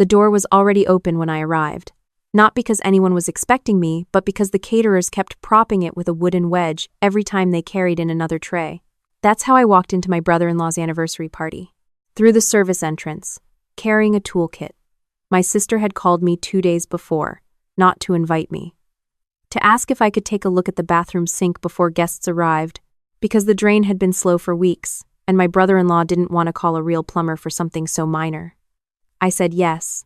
The door was already open when I arrived. Not because anyone was expecting me, but because the caterers kept propping it with a wooden wedge every time they carried in another tray. That's how I walked into my brother-in-law's anniversary party. Through the service entrance, carrying a toolkit. My sister had called me 2 days before, not to invite me. To ask if I could take a look at the bathroom sink before guests arrived, because the drain had been slow for weeks, and my brother-in-law didn't want to call a real plumber for something so minor. I said yes.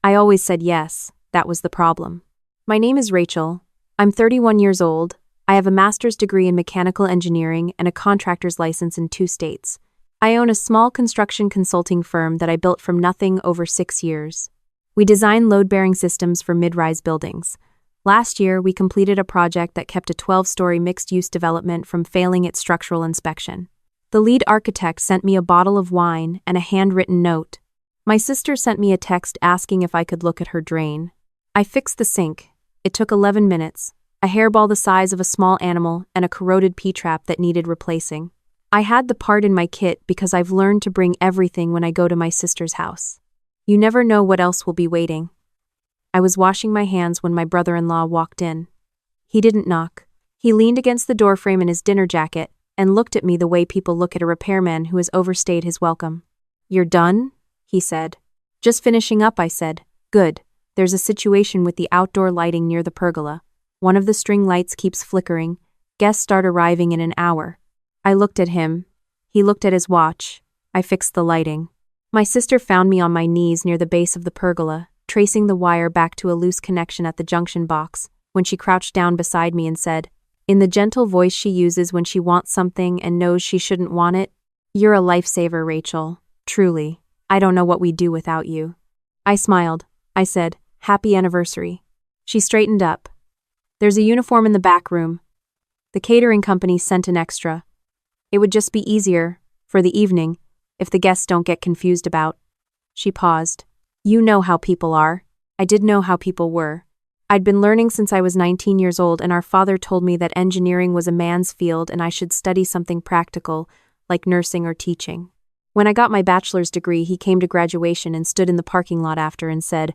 I always said yes, that was the problem. My name is Rachel. I'm 31 years old. I have a master's degree in mechanical engineering and a contractor's license in 2 states. I own a small construction consulting firm that I built from nothing over 6 years. We design load-bearing systems for mid-rise buildings. Last year, we completed a project that kept a 12-story mixed-use development from failing its structural inspection. The lead architect sent me a bottle of wine and a handwritten note. My sister sent me a text asking if I could look at her drain. I fixed the sink. It took 11 minutes, a hairball the size of a small animal and a corroded P-trap that needed replacing. I had the part in my kit because I've learned to bring everything when I go to my sister's house. You never know what else will be waiting. I was washing my hands when my brother-in-law walked in. He didn't knock. He leaned against the doorframe in his dinner jacket and looked at me the way people look at a repairman who has overstayed his welcome. "You're done?" he said. "Just finishing up," I said. "Good. There's a situation with the outdoor lighting near the pergola. One of the string lights keeps flickering. Guests start arriving in an hour." I looked at him. He looked at his watch. I fixed the lighting. My sister found me on my knees near the base of the pergola, tracing the wire back to a loose connection at the junction box, when she crouched down beside me and said, in the gentle voice she uses when she wants something and knows she shouldn't want it, "You're a lifesaver, Rachel. Truly. I don't know what we'd do without you." I smiled. I said, "Happy anniversary." She straightened up. "There's a uniform in the back room. The catering company sent an extra. It would just be easier, for the evening, if the guests don't get confused about." She paused. "You know how people are." I did know how people were. I'd been learning since I was 19 years old, and our father told me that engineering was a man's field and I should study something practical, like nursing or teaching. When I got my bachelor's degree, he came to graduation and stood in the parking lot after and said,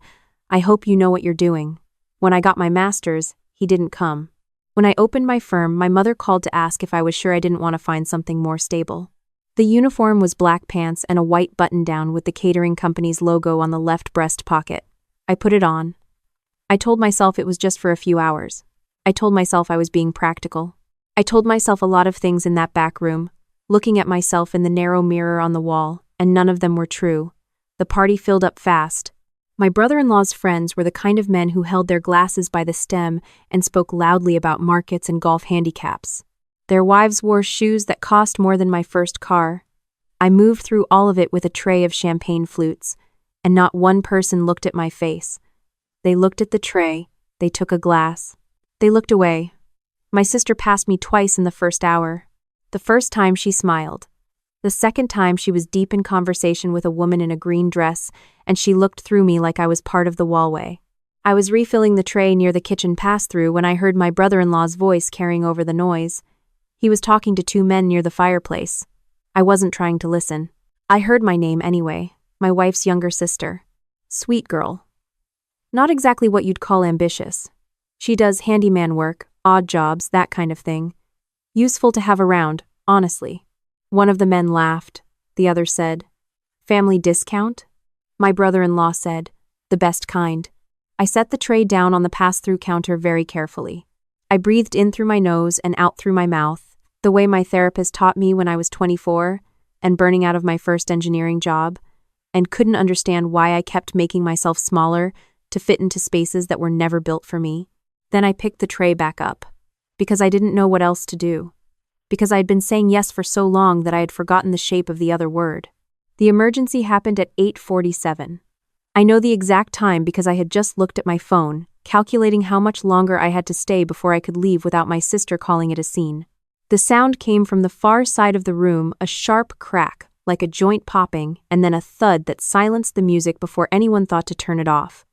"I hope you know what you're doing." When I got my master's, he didn't come. When I opened my firm, my mother called to ask if I was sure I didn't want to find something more stable. The uniform was black pants and a white button-down with the catering company's logo on the left breast pocket. I put it on. I told myself it was just for a few hours. I told myself I was being practical. I told myself a lot of things in that back room, looking at myself in the narrow mirror on the wall, and none of them were true. The party filled up fast. My brother-in-law's friends were the kind of men who held their glasses by the stem and spoke loudly about markets and golf handicaps. Their wives wore shoes that cost more than my first car. I moved through all of it with a tray of champagne flutes, and not one person looked at my face. They looked at the tray, they took a glass. They looked away. My sister passed me twice in the first hour. The first time she smiled. The second time she was deep in conversation with a woman in a green dress, and she looked through me like I was part of the wallway. I was refilling the tray near the kitchen pass-through when I heard my brother-in-law's voice carrying over the noise. He was talking to 2 men near the fireplace. I wasn't trying to listen. I heard my name anyway, my wife's younger sister. Sweet girl. Not exactly what you'd call ambitious. She does handyman work, odd jobs, that kind of thing. Useful to have around, honestly. One of the men laughed. The other said, "Family discount?" My brother-in-law said, "The best kind." I set the tray down on the pass-through counter very carefully. I breathed in through my nose and out through my mouth, the way my therapist taught me when I was 24 and burning out of my first engineering job, and couldn't understand why I kept making myself smaller to fit into spaces that were never built for me. Then I picked the tray back up, because I didn't know what else to do. Because I had been saying yes for so long that I had forgotten the shape of the other word. The emergency happened at 8:47. I know the exact time because I had just looked at my phone, calculating how much longer I had to stay before I could leave without my sister calling it a scene. The sound came from the far side of the room, a sharp crack, like a joint popping, and then a thud that silenced the music before anyone thought to turn it off.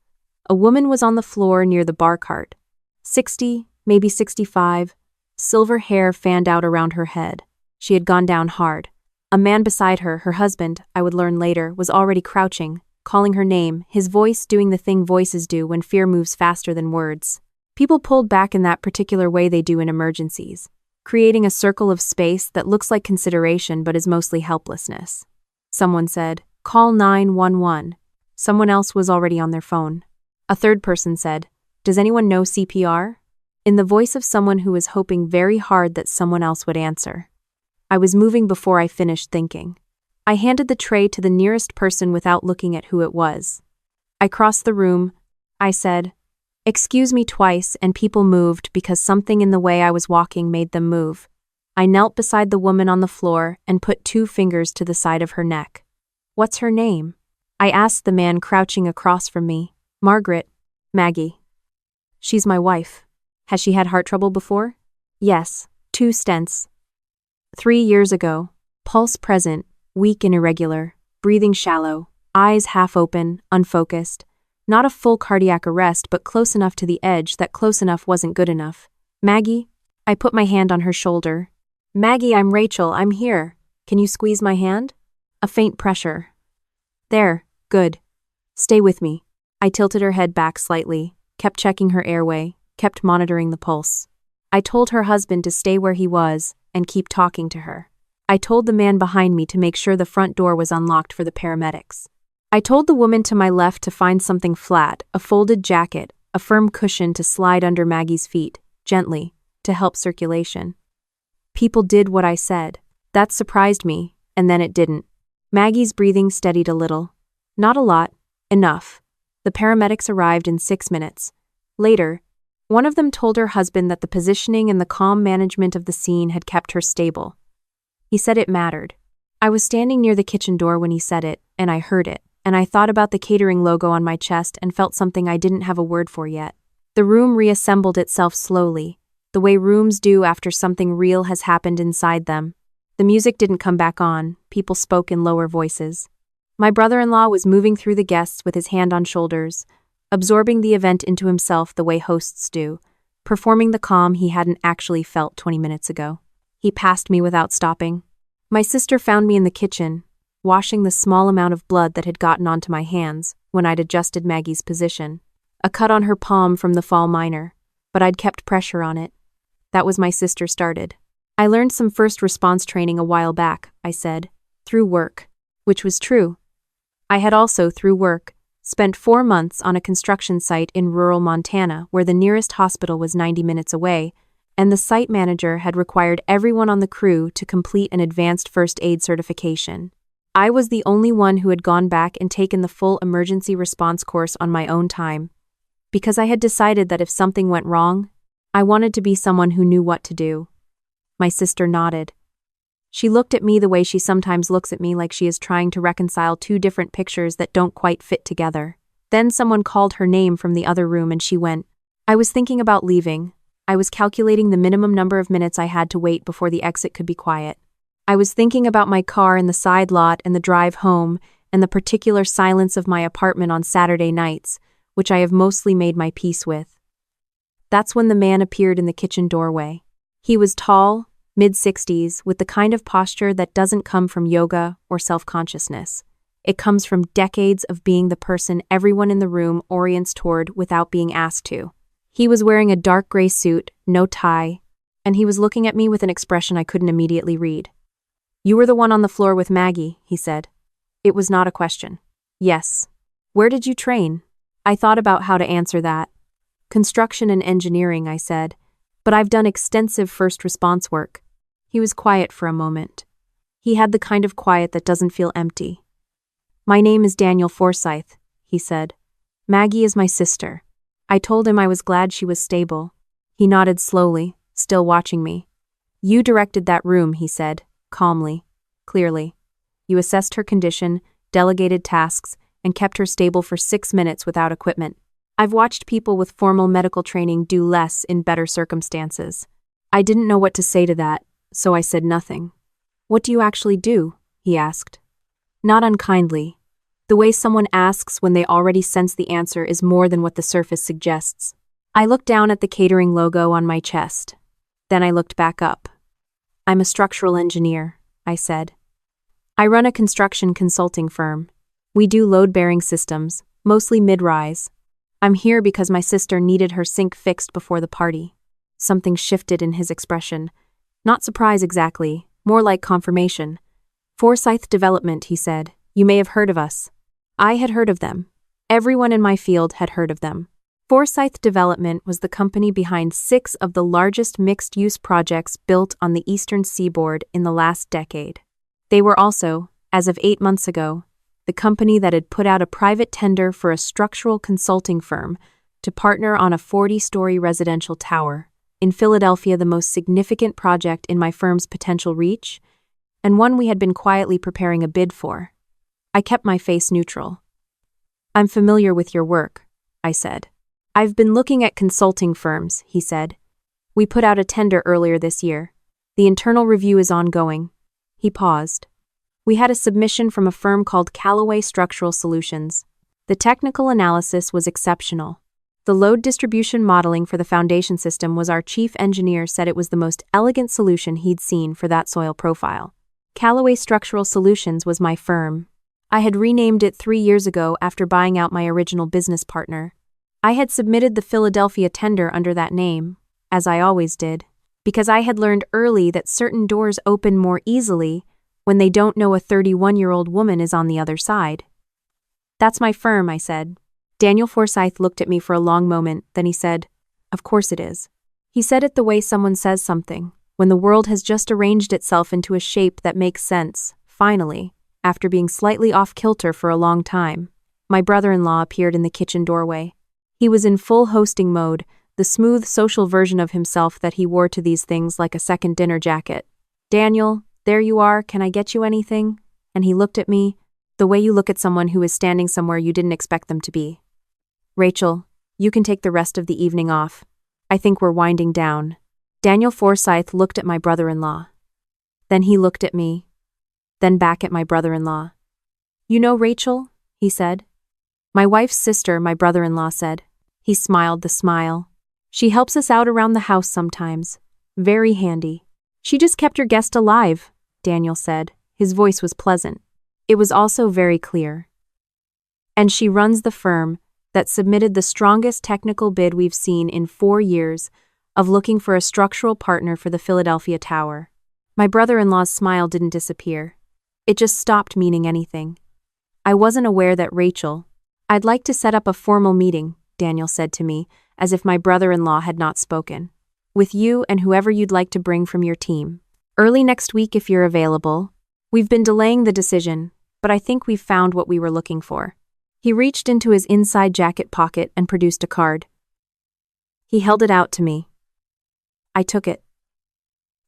A woman was on the floor near the bar cart. 60, maybe 65, silver hair fanned out around her head. She had gone down hard. A man beside her, her husband, I would learn later, was already crouching, calling her name, his voice doing the thing voices do when fear moves faster than words. People pulled back in that particular way they do in emergencies, creating a circle of space that looks like consideration but is mostly helplessness. Someone said, "Call 911. Someone else was already on their phone. A third person said, "Does anyone know CPR?" in the voice of someone who was hoping very hard that someone else would answer. I was moving before I finished thinking. I handed the tray to the nearest person without looking at who it was. I crossed the room. I said, "Excuse me," twice, and people moved because something in the way I was walking made them move. I knelt beside the woman on the floor and put 2 fingers to the side of her neck. "What's her name?" I asked the man crouching across from me. "Margaret." "Maggie." "She's my wife." "Has she had heart trouble before?" "Yes, 2 stents. 3 years ago. Pulse present, weak and irregular, breathing shallow, eyes half open, unfocused. Not a full cardiac arrest, but close enough to the edge that close enough wasn't good enough." "Maggie?" I put my hand on her shoulder. "Maggie, I'm Rachel, I'm here. Can you squeeze my hand?" A faint pressure. "There, good. Stay with me." I tilted her head back slightly, kept checking her airway, kept monitoring the pulse. I told her husband to stay where he was and keep talking to her. I told the man behind me to make sure the front door was unlocked for the paramedics. I told the woman to my left to find something flat, a folded jacket, a firm cushion to slide under Maggie's feet, gently, to help circulation. People did what I said. That surprised me, and then it didn't. Maggie's breathing steadied a little. Not a lot, enough. The paramedics arrived in 6 minutes. Later, one of them told her husband that the positioning and the calm management of the scene had kept her stable. He said it mattered. I was standing near the kitchen door when he said it, and I heard it, and I thought about the catering logo on my chest and felt something I didn't have a word for yet. The room reassembled itself slowly, the way rooms do after something real has happened inside them. The music didn't come back on, people spoke in lower voices. My brother-in-law was moving through the guests with his hand on shoulders, absorbing the event into himself the way hosts do, performing the calm he hadn't actually felt 20 minutes ago. He passed me without stopping. My sister found me in the kitchen, washing the small amount of blood that had gotten onto my hands when I'd adjusted Maggie's position. A cut on her palm from the fall minor, but I'd kept pressure on it. That was my sister started. "I learned some first response training a while back," I said, "through work," which was true. I had also, through work, spent 4 months on a construction site in rural Montana where the nearest hospital was 90 minutes away, and the site manager had required everyone on the crew to complete an advanced first aid certification. I was the only one who had gone back and taken the full emergency response course on my own time, because I had decided that if something went wrong, I wanted to be someone who knew what to do. My sister nodded. She looked at me the way she sometimes looks at me, like she is trying to reconcile 2 different pictures that don't quite fit together. Then someone called her name from the other room and she went. I was thinking about leaving. I was calculating the minimum number of minutes I had to wait before the exit could be quiet. I was thinking about my car in the side lot and the drive home and the particular silence of my apartment on Saturday nights, which I have mostly made my peace with. That's when the man appeared in the kitchen doorway. He was tall, mid-60s, with the kind of posture that doesn't come from yoga or self-consciousness. It comes from decades of being the person everyone in the room orients toward without being asked to. He was wearing a dark gray suit, no tie, and he was looking at me with an expression I couldn't immediately read. "You were the one on the floor with Maggie," he said. It was not a question. "Yes." "Where did you train?" I thought about how to answer that. "Construction and engineering," I said, "but I've done extensive first response work." He was quiet for a moment. He had the kind of quiet that doesn't feel empty. "My name is Daniel Forsyth," he said. "Maggie is my sister." I told him I was glad she was stable. He nodded slowly, still watching me. "You directed that room," he said, calmly, clearly. "You assessed her condition, delegated tasks, and kept her stable for 6 minutes without equipment. I've watched people with formal medical training do less in better circumstances." I didn't know what to say to that, so I said nothing. "What do you actually do?" he asked. Not unkindly. The way someone asks when they already sense the answer is more than what the surface suggests. I looked down at the catering logo on my chest. Then I looked back up. "I'm a structural engineer," I said. "I run a construction consulting firm." We do load-bearing systems, mostly mid-rise. I'm here because my sister needed her sink fixed before the party. Something shifted in his expression. Not surprise exactly, more like confirmation. Forsyth Development, he said. You may have heard of us. I had heard of them. Everyone in my field had heard of them. Forsyth Development was the company behind 6 of the largest mixed-use projects built on the eastern seaboard in the last decade. They were also, as of 8 months ago, the company that had put out a private tender for a structural consulting firm to partner on a 40-story residential tower in Philadelphia, the most significant project in my firm's potential reach, and one we had been quietly preparing a bid for. I kept my face neutral. I'm familiar with your work, I said. I've been looking at consulting firms, he said. We put out a tender earlier this year. The internal review is ongoing. He paused. We had a submission from a firm called Callaway Structural Solutions. The technical analysis was exceptional. The load distribution modeling for the foundation system was our chief engineer said it was the most elegant solution he'd seen for that soil profile. Callaway Structural Solutions was my firm. I had renamed it 3 years ago after buying out my original business partner. I had submitted the Philadelphia tender under that name, as I always did, because I had learned early that certain doors open more easily when they don't know a 31-year-old woman is on the other side. That's my firm, I said. Daniel Forsyth looked at me for a long moment, then he said, Of course it is. He said it the way someone says something, when the world has just arranged itself into a shape that makes sense, finally, after being slightly off-kilter for a long time. My brother-in-law appeared in the kitchen doorway. He was in full hosting mode, the smooth social version of himself that he wore to these things like a second dinner jacket. Daniel, there you are, can I get you anything? And he looked at me, the way you look at someone who is standing somewhere you didn't expect them to be. Rachel, you can take the rest of the evening off. I think we're winding down. Daniel Forsyth looked at my brother-in-law. Then he looked at me. Then back at my brother-in-law. You know Rachel? He said. My wife's sister, my brother-in-law said. He smiled the smile. She helps us out around the house sometimes. Very handy. She just kept your guest alive, Daniel said. His voice was pleasant. It was also very clear. And she runs the firm that submitted the strongest technical bid we've seen in 4 years of looking for a structural partner for the Philadelphia Tower. My brother-in-law's smile didn't disappear. It just stopped meaning anything. I wasn't aware that Rachel. I'd like to set up a formal meeting, Daniel said to me, as if my brother-in-law had not spoken. With you and whoever you'd like to bring from your team. Early next week if you're available. We've been delaying the decision, but I think we've found what we were looking for. He reached into his inside jacket pocket and produced a card. He held it out to me. I took it.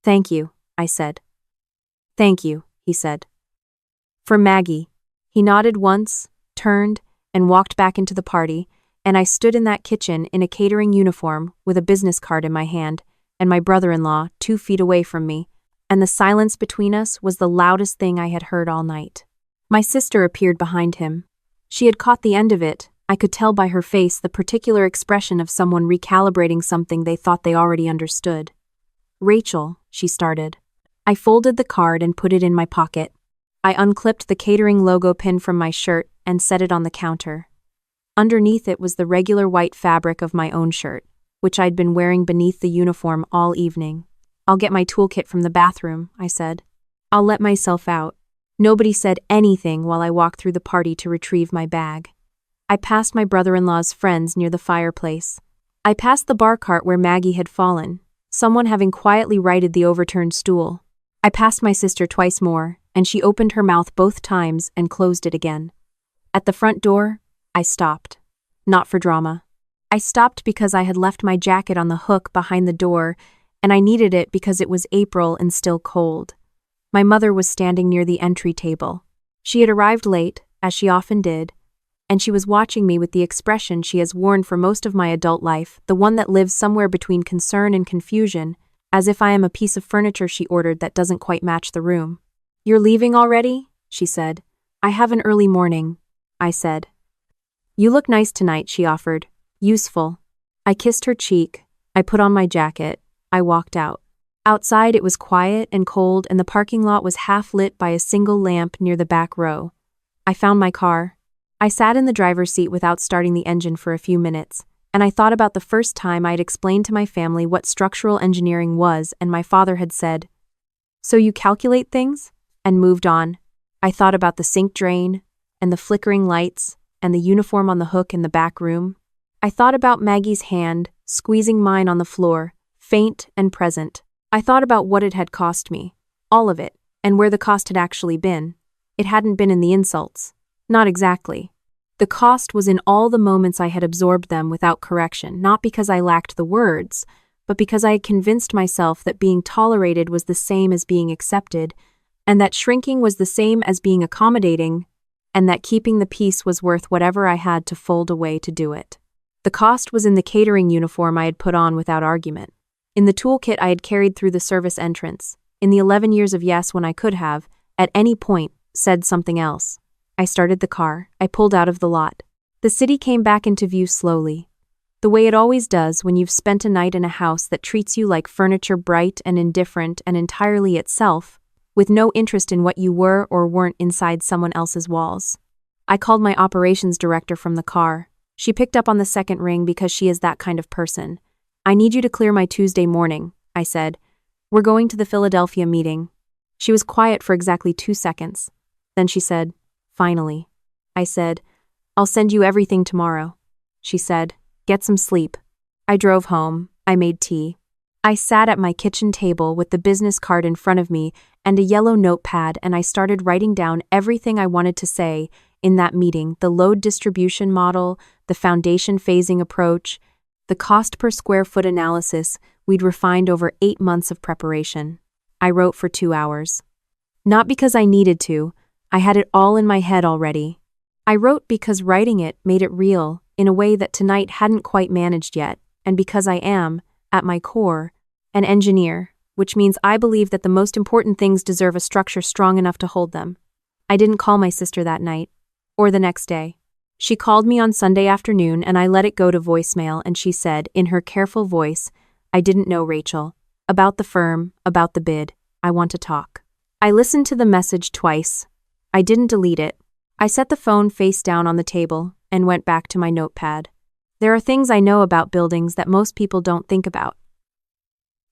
Thank you, I said. Thank you, he said. For Maggie. He nodded once, turned, and walked back into the party, and I stood in that kitchen in a catering uniform with a business card in my hand, and my brother-in-law 2 feet away from me, and the silence between us was the loudest thing I had heard all night. My sister appeared behind him. She had caught the end of it. I could tell by her face the particular expression of someone recalibrating something they thought they already understood. Rachel, she started. I folded the card and put it in my pocket. I unclipped the catering logo pin from my shirt and set it on the counter. Underneath it was the regular white fabric of my own shirt, which I'd been wearing beneath the uniform all evening. I'll get my toolkit from the bathroom, I said. I'll let myself out. Nobody said anything while I walked through the party to retrieve my bag. I passed my brother-in-law's friends near the fireplace. I passed the bar cart where Maggie had fallen, someone having quietly righted the overturned stool. I passed my sister twice more, and she opened her mouth both times and closed it again. At the front door, I stopped. Not for drama. I stopped because I had left my jacket on the hook behind the door, and I needed it because it was April and still cold. My mother was standing near the entry table. She had arrived late, as she often did, and she was watching me with the expression she has worn for most of my adult life, the one that lives somewhere between concern and confusion, as if I am a piece of furniture she ordered that doesn't quite match the room. You're leaving already? She said. I have an early morning, I said. You look nice tonight, she offered. Useful. I kissed her cheek. I put on my jacket. I walked out. Outside it was quiet and cold, and the parking lot was half lit by a single lamp near the back row. I found my car. I sat in the driver's seat without starting the engine for a few minutes, and I thought about the first time I had explained to my family what structural engineering was, and my father had said, "So you calculate things?" and moved on. I thought about the sink drain, and the flickering lights, and the uniform on the hook in the back room. I thought about Maggie's hand, squeezing mine on the floor, faint and present. I thought about what it had cost me, all of it, and where the cost had actually been. It hadn't been in the insults. Not exactly. The cost was in all the moments I had absorbed them without correction, not because I lacked the words, but because I had convinced myself that being tolerated was the same as being accepted, and that shrinking was the same as being accommodating, and that keeping the peace was worth whatever I had to fold away to do it. The cost was in the catering uniform I had put on without argument, in the toolkit I had carried through the service entrance, in the 11 years of yes when I could have, at any point, said something else. I started the car. I pulled out of the lot. The city came back into view slowly, the way it always does when you've spent a night in a house that treats you like furniture, bright and indifferent and entirely itself, with no interest in what you were or weren't inside someone else's walls. I called my operations director from the car. She picked up on the second ring because she is that kind of person. "I need you to clear my Tuesday morning," I said. "We're going to the Philadelphia meeting." She was quiet for exactly 2 seconds. Then she said, "Finally." I said, "I'll send you everything tomorrow." She said, "Get some sleep." I drove home. I made tea. I sat at my kitchen table with the business card in front of me and a yellow notepad, and I started writing down everything I wanted to say in that meeting: the load distribution model, the foundation phasing approach, the cost per square foot analysis we'd refined over 8 months of preparation. I wrote for 2 hours. Not because I needed to. I had it all in my head already. I wrote because writing it made it real, in a way that tonight hadn't quite managed yet, and because I am, at my core, an engineer, which means I believe that the most important things deserve a structure strong enough to hold them. I didn't call my sister that night, or the next day. She called me on Sunday afternoon, and I let it go to voicemail, and she said, in her careful voice, "I didn't know, Rachel. About the firm, about the bid. I want to talk." I listened to the message twice. I didn't delete it. I set the phone face down on the table and went back to my notepad. There are things I know about buildings that most people don't think about.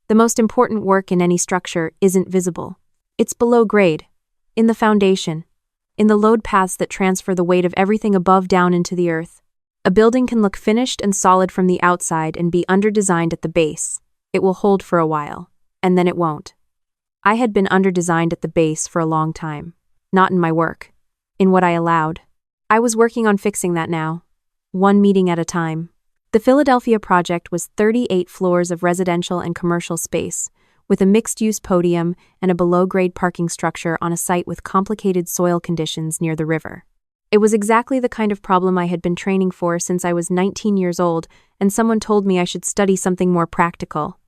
The most important work in any structure isn't visible. It's below grade, in the foundation, in the load paths that transfer the weight of everything above down into the earth. A building can look finished and solid from the outside and be under-designed at the base. It will hold for a while, and then it won't. I had been under-designed at the base for a long time. Not in my work, in what I allowed. I was working on fixing that now, one meeting at a time. The Philadelphia project was 38 floors of residential and commercial space, with a mixed-use podium and a below-grade parking structure on a site with complicated soil conditions near the river. It was exactly the kind of problem I had been training for since I was 19 years old, and someone told me I should study something more practical.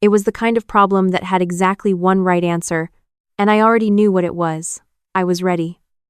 It was the kind of problem that had exactly one right answer, and I already knew what it was. I was ready.